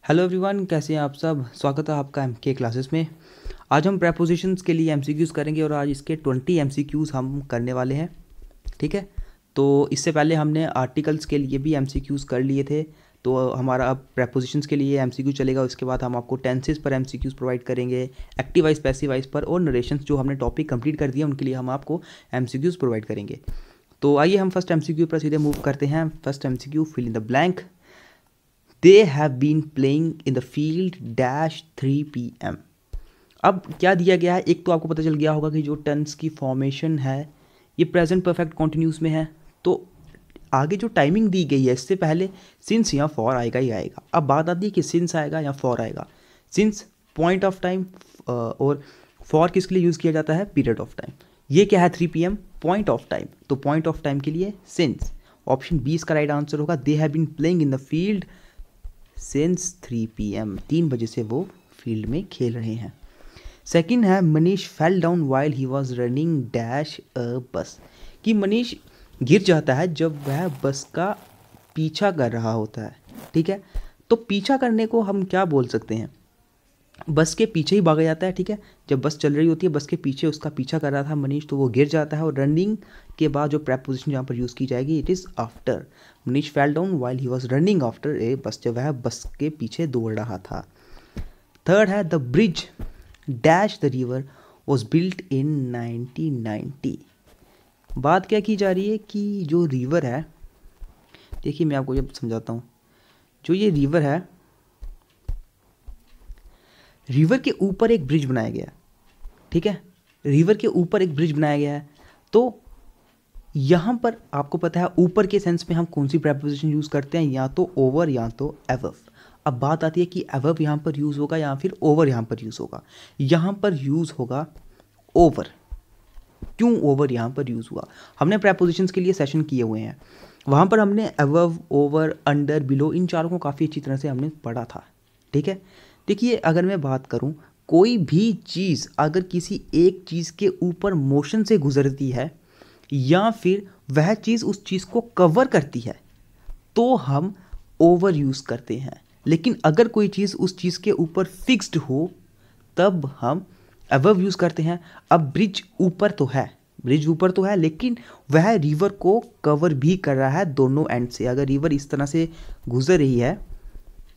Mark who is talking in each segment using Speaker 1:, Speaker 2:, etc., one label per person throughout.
Speaker 1: Hello everyone, कैसे हैं आप सब। स्वागत है आपका एमके क्लासेस में। आज हम प्रेपोजिशंस के लिए एमसीक्यूज़ करेंगे और आज इसके 20 एमसीक्यूज़ हम करने वाले हैं। ठीक है, तो इससे पहले हमने आर्टिकल्स के लिए भी एमसीक्यूज़ कर लिए थे, तो हमारा अब प्रेपोजिशंस के लिए एमसीक्यू चलेगा। उसके बाद हम आपको टेंसेस पर एमसीक्यूज़ प्रोवाइड करेंगे, एक्टिव वाइज पैसिव वाइज पर, और नरेशंस जो हमने टॉपिक कंप्लीट कर दिया उनके लिए हम आपको एमसीक्यूज़ प्रोवाइड करेंगे। तो आइए हम फर्स्ट एमसीक्यू पर सीधे मूव करते हैं। First MCQ, fill in the blank. They have been playing in the field dash 3 PM। अब क्या दिया गया है, एक तो आपको पता चल गया होगा कि जो टेंस की फॉर्मेशन है ये प्रेजेंट परफेक्ट कॉन्टिन्यूस में है, तो आगे जो टाइमिंग दी गई है इससे पहले सिंस या फॉर आएगा ही आएगा। अब बात आती है कि सिंस आएगा या फॉर आएगा। सिंस पॉइंट ऑफ टाइम और फॉर किसके लिए यूज़ किया जाता है, पीरियड ऑफ टाइम। ये क्या है 3 PM, पॉइंट ऑफ टाइम, तो पॉइंट ऑफ टाइम के लिए सिंस। ऑप्शन बी इसका राइट आंसर होगा। They have been playing in the field since 3 PM, 3 बजे से वो फील्ड में खेल रहे हैं। सेकंड है, Manish fell down while he was running dash a बस। कि मनीष गिर जाता है जब वह बस का पीछा कर रहा होता है। ठीक है, तो पीछा करने को हम क्या बोल सकते हैं, बस के पीछे ही भागा जाता है। ठीक है, जब बस चल रही होती है बस के पीछे उसका पीछा कर रहा था मनीष, तो वो गिर जाता है। और रनिंग के बाद जो प्रेपोजिशन जहाँ पर यूज़ की जाएगी, it is after. Manish fell down while he was running after a bus, जब वह बस के पीछे दौड़ रहा था। थर्ड है, the bridge dash the river was built in 1990। बात क्या की जा रही है कि जो रिवर है, देखिए मैं आपको जब समझाता हूँ, जो ये रिवर है, रिवर के ऊपर एक ब्रिज बनाया गया। ठीक है, रिवर के ऊपर एक ब्रिज बनाया गया है। तो यहाँ पर आपको पता है ऊपर के सेंस में हम कौन सी प्रेपोजिशन यूज़ करते हैं, या तो ओवर या तो एवव। अब बात आती है कि एवव यहाँ पर यूज़ होगा या फिर ओवर यहाँ पर यूज़ होगा। यहाँ पर यूज़ होगा ओवर। क्यों ओवर यहाँ पर यूज़ हुआ, हमने प्रेपोजिशंस के लिए सेशन किए हुए हैं, वहाँ पर हमने एवव, ओवर, अंडर, बिलो, इन चारों को काफ़ी अच्छी तरह से हमने पढ़ा था। ठीक है, देखिए अगर मैं बात करूं, कोई भी चीज़ अगर किसी एक चीज़ के ऊपर मोशन से गुजरती है या फिर वह चीज़ उस चीज़ को कवर करती है तो हम ओवर यूज़ करते हैं। लेकिन अगर कोई चीज़ उस चीज़ के ऊपर फिक्स्ड हो तब हम अबव यूज़ करते हैं। अब ब्रिज ऊपर तो है, ब्रिज ऊपर तो है, लेकिन वह रिवर को कवर भी कर रहा है दोनों एंड से। अगर रिवर इस तरह से गुजर रही है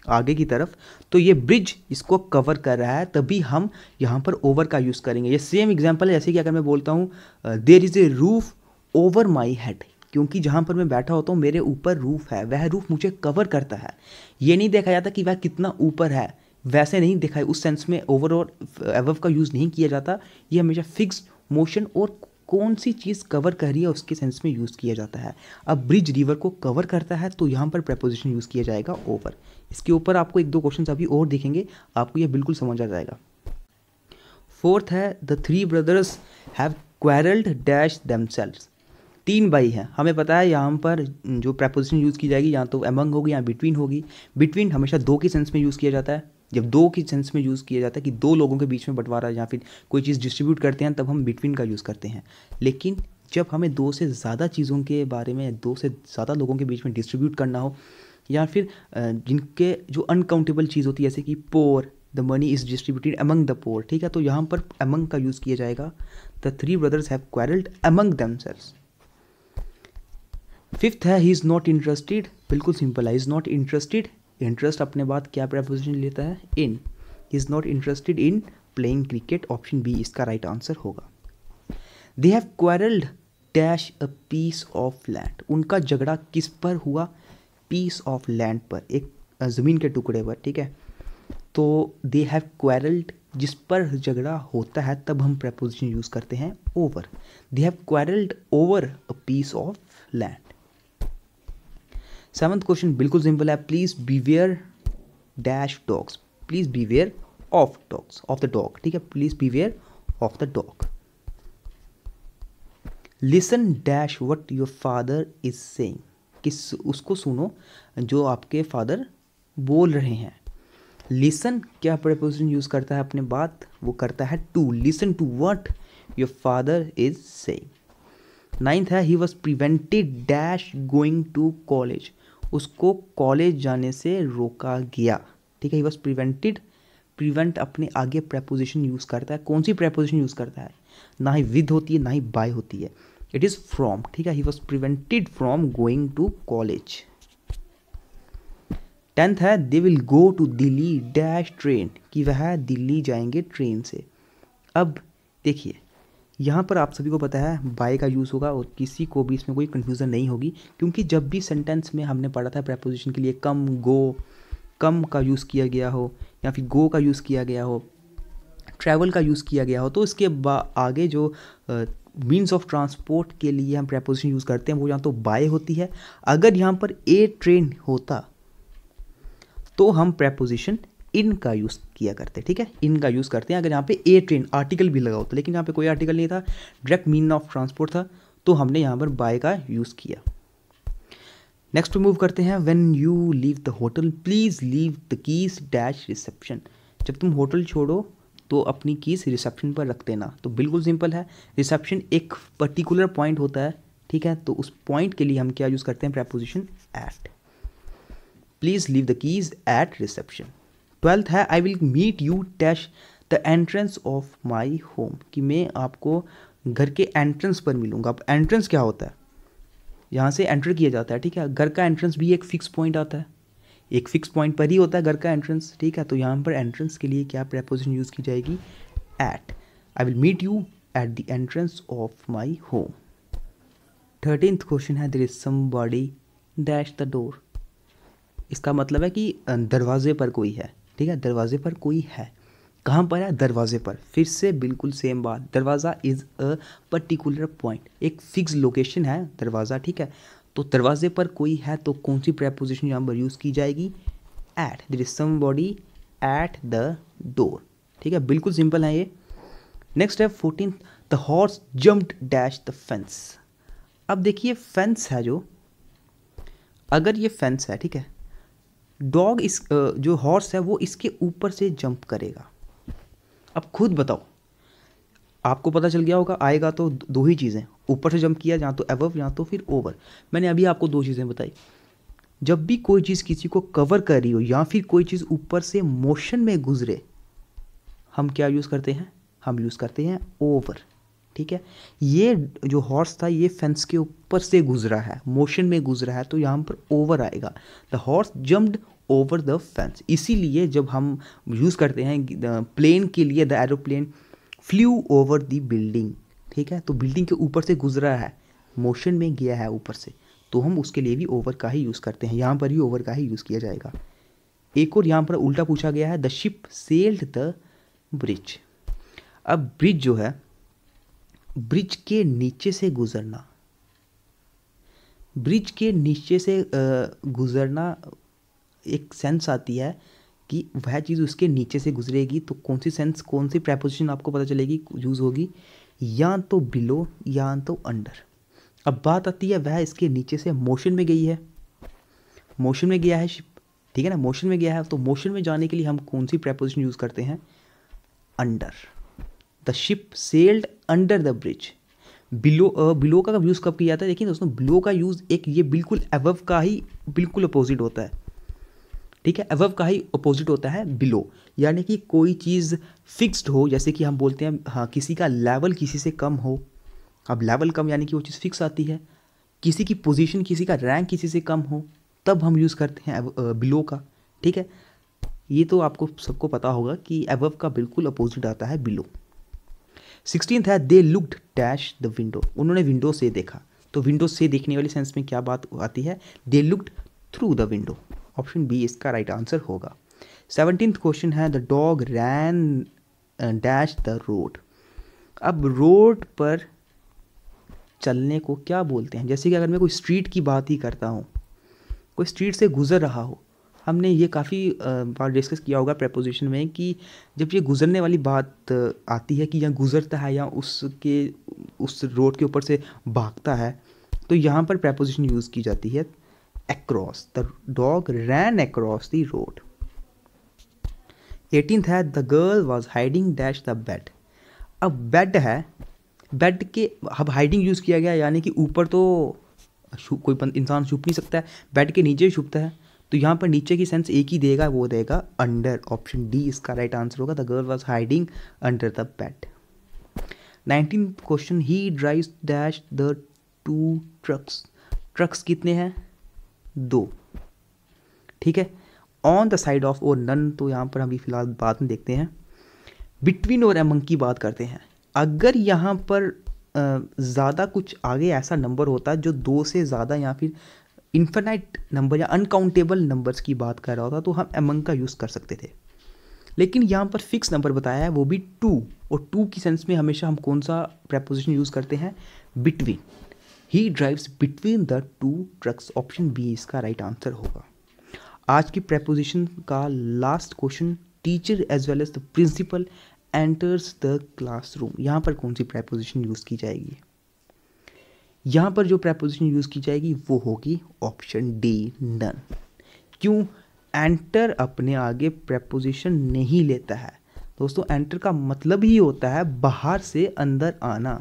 Speaker 1: आगे की तरफ, तो ये ब्रिज इसको कवर कर रहा है, तभी हम यहाँ पर ओवर का यूज़ करेंगे। ये सेम एग्जांपल है जैसे कि अगर मैं बोलता हूँ there is a roof over my head, क्योंकि जहाँ पर मैं बैठा होता हूँ मेरे ऊपर रूफ है, वह रूफ मुझे कवर करता है। ये नहीं देखा जाता कि वह कितना ऊपर है, वैसे नहीं देखा है, उस सेंस में ओवर और एबव का यूज़ नहीं किया जाता। ये हमेशा फिक्स्ड मोशन और कौन सी चीज़ कवर कर रही है उसके सेंस में यूज़ किया जाता है। अब ब्रिज रिवर को कवर करता है तो यहाँ पर प्रेपोजिशन यूज़ किया जाएगा ओवर। इसके ऊपर आपको 1-2 क्वेश्चन अभी और दिखेंगे, आपको ये बिल्कुल समझ आ जाएगा। फोर्थ है, the 3 brothers have quarrelled dash themselves. 3 भाई हैं, हमें पता है यहाँ पर जो प्रेपोजिशन यूज़ की जाएगी या तो अमंग होगी या बिटवीन होगी। बिटवीन हमेशा 2 के सेंस में यूज़ किया जाता है। जब 2 के सेंस में यूज़ किया जाता है कि 2 लोगों के बीच में बंटवारा या फिर कोई चीज़ डिस्ट्रीब्यूट करते हैं, तब हम बिटवीन का यूज़ करते हैं। लेकिन जब हमें 2 से ज़्यादा चीज़ों के बारे में, 2 से ज़्यादा लोगों के बीच में डिस्ट्रीब्यूट करना हो, या फिर जिनके जो अनकाउंटेबल चीज़ होती है जैसे कि poor, the money is distributed among the poor. ठीक है, तो यहाँ पर अमंग का यूज़ किया जाएगा। The 3 brothers have quarrelled among themselves. Fifth है, ही इज़ नॉट इंटरेस्टेड। बिल्कुल सिंपल है, इज़ नॉट इंटरेस्टेड। इंटरेस्ट अपने बाद क्या प्रेपोजिशन लेता है, in. He is not interested in playing cricket. Option B इसका राइट आंसर होगा। They have quarrelled dash a piece of land. उनका झगड़ा किस पर हुआ, पीस ऑफ लैंड पर, एक ज़मीन के टुकड़े पर। ठीक है, तो दे हैव क्वेरल्ड, जिस पर झगड़ा होता है तब हम प्रेपोजिशन यूज़ करते हैं over. They have quarrelled over a piece of land. 7th question बिल्कुल सिंपल है, please beware dash dogs. Please beware of dogs, of the dog. ठीक है, please beware of the dog. Listen dash what your father is saying. किस, उसको सुनो जो आपके father बोल रहे हैं। लिसन क्या प्रेपोजिशन यूज करता है अपने बात, वो करता है to. Listen to what your father is saying. 9th है, he was prevented dash going to college. उसको कॉलेज जाने से रोका गया। ठीक है, ही वॉज प्रिवेंटेड, प्रिवेंट अपने आगे प्रेपोजिशन यूज़ करता है, कौन सी प्रेपोजिशन यूज़ करता है, ना ही विद होती है ना ही बाय होती है, इट इज़ फ्रॉम, ठीक है, he was prevented from going to college. 10th है they will go to Delhi dash train, कि वह दिल्ली जाएंगे ट्रेन से। अब देखिए यहाँ पर आप सभी को पता है बाय का यूज़ होगा और किसी को भी इसमें कोई कन्फ्यूज़न नहीं होगी, क्योंकि जब भी सेंटेंस में हमने पढ़ा था प्रेपोजिशन के लिए कम, गो, कम का यूज़ किया गया हो या फिर गो का यूज़ किया गया हो, ट्रैवल का यूज़ किया गया हो, तो इसके आगे जो मीन्स ऑफ ट्रांसपोर्ट के लिए हम प्रेपोजिशन यूज़ करते हैं वो यहाँ तो बाय होती है। अगर यहाँ पर ए ट्रेन होता तो हम प्रेपोजिशन इन का यूज़ किया करते, ठीक है, इन का यूज़ करते हैं अगर यहाँ पे ए ट्रेन आर्टिकल भी लगा होता, लेकिन यहाँ पे कोई आर्टिकल नहीं था, डायरेक्ट मीन ऑफ ट्रांसपोर्ट था, तो हमने यहाँ पर बाय का यूज़ किया। नेक्स्ट मूव करते हैं, when you leave the hotel please leave the keys dash reception, जब तुम होटल छोड़ो तो अपनी कीज रिसेप्शन पर रख देना। तो बिल्कुल सिंपल है, रिसेप्शन एक पर्टिकुलर पॉइंट होता है, ठीक है, तो उस पॉइंट के लिए हम क्या यूज़ करते हैं, preposition at. Please leave the keys at reception. 12th है I will meet you dash the entrance of my home, कि मैं आपको घर के एंट्रेंस पर मिलूँगा। अब एंट्रेंस क्या होता है, यहाँ से एंटर किया जाता है, ठीक है, घर का एंट्रेंस भी एक फिक्स पॉइंट आता है, एक फिक्स पॉइंट पर ही होता है घर का एंट्रेंस, ठीक है, तो यहाँ पर एंट्रेंस के लिए क्या प्रेपोजिशन यूज़ की जाएगी, at. I will meet you at the entrance of my home. 13th question है there is somebody dash the door, इसका मतलब है कि दरवाजे पर कोई है, ठीक है, दरवाजे पर कोई है, कहाँ पर है, दरवाजे पर। फिर से बिल्कुल सेम बात, दरवाज़ा इज़ अ पर्टिकुलर पॉइंट, एक फिक्स लोकेशन है दरवाज़ा, ठीक है, तो दरवाजे पर कोई है तो कौन सी प्रेपोजिशन यहाँ पर यूज़ की जाएगी, at. There is somebody at the door, ठीक है, बिल्कुल सिंपल है ये। नेक्स्ट है 14th, the horse jumped dash the fence. अब देखिए फेंस है जो, अगर ये फेंस है, ठीक है, डॉग इस जो हॉर्स है वो इसके ऊपर से जंप करेगा। अब खुद बताओ, आपको पता चल गया होगा, आएगा तो दो ही चीज़ें, ऊपर से जंप किया, या तो अबव या तो फिर ओवर। मैंने अभी आपको दो चीज़ें बताई, जब भी कोई चीज़ किसी को कवर कर रही हो या फिर कोई चीज़ ऊपर से मोशन में गुजरे, हम क्या यूज़ करते हैं, हम यूज़ करते हैं ओवर, ठीक है। ये जो हॉर्स था ये फेंस के ऊपर से गुजरा है, मोशन में गुजरा है, तो यहाँ पर ओवर आएगा। The horse jumped over the fence, इसीलिए जब हम यूज़ करते हैं प्लेन के लिए, the aeroplane flu over the building, ठीक है, तो बिल्डिंग के ऊपर से गुजरा है, मोशन में गया है ऊपर से, तो हम उसके लिए भी ओवर का ही यूज़ करते हैं, यहाँ पर भी ओवर का ही यूज़ किया जाएगा। एक और यहाँ पर उल्टा पूछा गया है, the ship sailed the bridge. अब ब्रिज जो है, ब्रिज के नीचे से गुजरना, ब्रिज के नीचे से गुजरना एक सेंस आती है कि वह चीज़ उसके नीचे से गुजरेगी, तो कौन सी सेंस, कौन सी प्रेपोजिशन आपको पता चलेगी, यूज़ होगी, या तो बिलो या तो अंडर। अब बात आती है वह इसके नीचे से मोशन में गई है, मोशन में गया है शिप, ठीक है ना, मोशन में गया है, तो मोशन में जाने के लिए हम कौन सी प्रेपोजिशन यूज़ करते हैं, under. The ship sailed under the bridge. Below, below का यूज़ कब किया जाता है, देखिए दोस्तों, बिलो का यूज़ एक ये बिल्कुल अबव का ही बिल्कुल अपोजिट होता है, ठीक है, अबव का ही अपोजिट होता है बिलो, यानी कि कोई चीज़ फिक्स्ड हो, जैसे कि हम बोलते हैं, हाँ, किसी का लेवल किसी से कम हो, अब लेवल कम यानी कि वो चीज़ फिक्स आती है, किसी की पोजीशन, किसी का रैंक किसी से कम हो, तब हम यूज़ करते हैं बिलो का, ठीक है, ये तो आपको सबको पता होगा कि अबव का बिल्कुल अपोजिट आता है बिलो। 16th है they looked dash the window, उन्होंने विंडो से देखा, तो विंडो से देखने वाली सेंस में क्या बात आती है, they looked through the window, option B इसका राइट आंसर होगा। 17th क्वेश्चन है the dog ran dash the road. अब रोड पर चलने को क्या बोलते हैं, जैसे कि अगर मैं कोई स्ट्रीट की बात ही करता हूँ, कोई स्ट्रीट से गुजर रहा हो, हमने ये काफ़ी बार डिस्कस किया होगा प्रेपोजिशन में कि जब ये गुजरने वाली बात आती है कि यहाँ गुजरता है या उसके उस रोड के ऊपर से भागता है, तो यहाँ पर प्रेपोजिशन यूज़ की जाती है across, the dog ran across the road. 18th है the girl was hiding dash the bed. अब बेड है, बेड के अब हाइडिंग यूज़ किया गया, यानी कि ऊपर तो कोई इंसान छुप नहीं सकता है, बेड के नीचे ही छुपता है, तो यहाँ पर नीचे की सेंस एक ही देगा, वो देगा अंडर। ऑप्शन डी इसका राइट आंसर होगा। The girl was hiding under the bed. 19th question, he drives dash the 2 trucks. Trucks कितने हैं? 2, ठीक है। ऑन द साइड ऑफ और नन, तो यहाँ पर अभी फिलहाल बाद में देखते हैं। बिटवीन और अमंग की बात करते हैं। अगर यहाँ पर ज़्यादा कुछ आगे ऐसा नंबर होता जो 2 से ज़्यादा या फिर इन्फिनाइट नंबर या अनकाउंटेबल नंबर्स की बात कर रहा होता तो हम अमंग का यूज़ कर सकते थे। लेकिन यहाँ पर फिक्स नंबर बताया है, वो भी 2, और 2 की सेंस में हमेशा हम कौन सा प्रेपोजिशन यूज़ करते हैं? Between. He drives between the 2 trucks. Option B इसका राइट आंसर होगा। आज की प्रेपोजिशन का last question, teacher as well as the principal enters the classroom. यहाँ पर कौन सी प्रेपोजिशन यूज़ की जाएगी? यहाँ पर जो प्रेपोजिशन यूज़ की जाएगी वो होगी ऑप्शन डी, नन। क्यों? एंटर अपने आगे प्रेपोजिशन नहीं लेता है दोस्तों। एंटर का मतलब ही होता है बाहर से अंदर आना।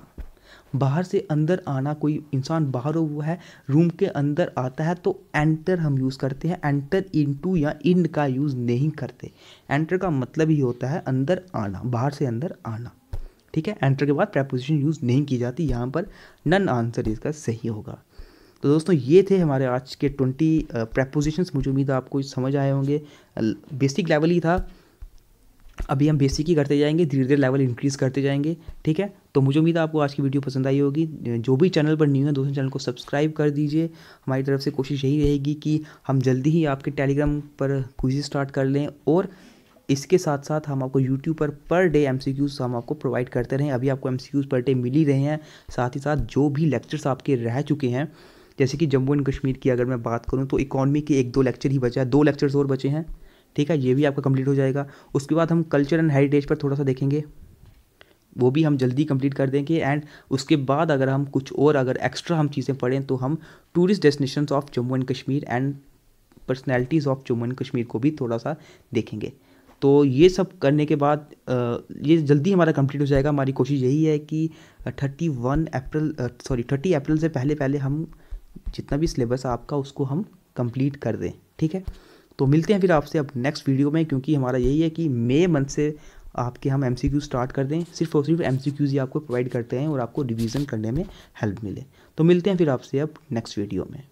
Speaker 1: बाहर से अंदर आना, कोई इंसान बाहर हुआ है, रूम के अंदर आता है तो एंटर हम यूज़ करते हैं। एंटर इनटू या इन का यूज़ नहीं करते। एंटर का मतलब ही होता है अंदर आना, बाहर से अंदर आना, ठीक है। एंटर के बाद प्रेपोजिशन यूज़ नहीं की जाती। यहाँ पर नन आंसर इसका सही होगा। तो दोस्तों ये थे हमारे आज के 20 प्रेपोजिशंस। मुझे उम्मीद है आपको समझ आए होंगे। बेसिक लेवल ही था, अभी हम बेसिक ही करते जाएंगे, धीरे धीरे लेवल इंक्रीज़ करते जाएंगे, ठीक है। तो मुझे उम्मीद है आपको आज की वीडियो पसंद आई होगी। जो भी चैनल पर न्यू है दोस्तों, चैनल को सब्सक्राइब कर दीजिए। हमारी तरफ से कोशिश यही रहेगी कि हम जल्दी ही आपके टेलीग्राम पर क्विज़ स्टार्ट कर लें, और इसके साथ साथ हम आपको यूट्यूब पर डे MCQs हम आपको प्रोवाइड करते रहें। अभी आपको MCQs पर डे मिल ही रहे हैं। साथ ही साथ जो भी लेक्चर्स आपके रह चुके हैं, जैसे कि जम्मू एंड कश्मीर की अगर मैं बात करूं तो इकॉनमी के 1-2 लेक्चर ही बचा है, 2 लेक्चर्स और बचे हैं, ठीक है। ये भी आपका कंप्लीट हो जाएगा। उसके बाद हम कल्चर एंड हेरिटेज पर थोड़ा सा देखेंगे, वो भी हम जल्दी कंप्लीट कर देंगे। एंड उसके बाद अगर हम कुछ और अगर एक्स्ट्रा हम चीज़ें पढ़ें तो हम tourist destinations of Jammu and Kashmir and personalities of Jammu and Kashmir को भी थोड़ा सा देखेंगे। तो ये सब करने के बाद ये जल्दी हमारा कंप्लीट हो जाएगा। हमारी कोशिश यही है कि 30 अप्रैल से पहले हम जितना भी सिलेबस है आपका उसको हम कंप्लीट कर दें, ठीक है। तो मिलते हैं फिर आपसे अब नेक्स्ट वीडियो में, क्योंकि हमारा यही है कि मई मंथ से आपके हम MCQ स्टार्ट कर दें। सिर्फ और सिर्फ MCQs ही आपको प्रोवाइड करते हैं और आपको रिवीजन करने में हेल्प मिले। तो मिलते हैं फिर आपसे अब नेक्स्ट वीडियो में।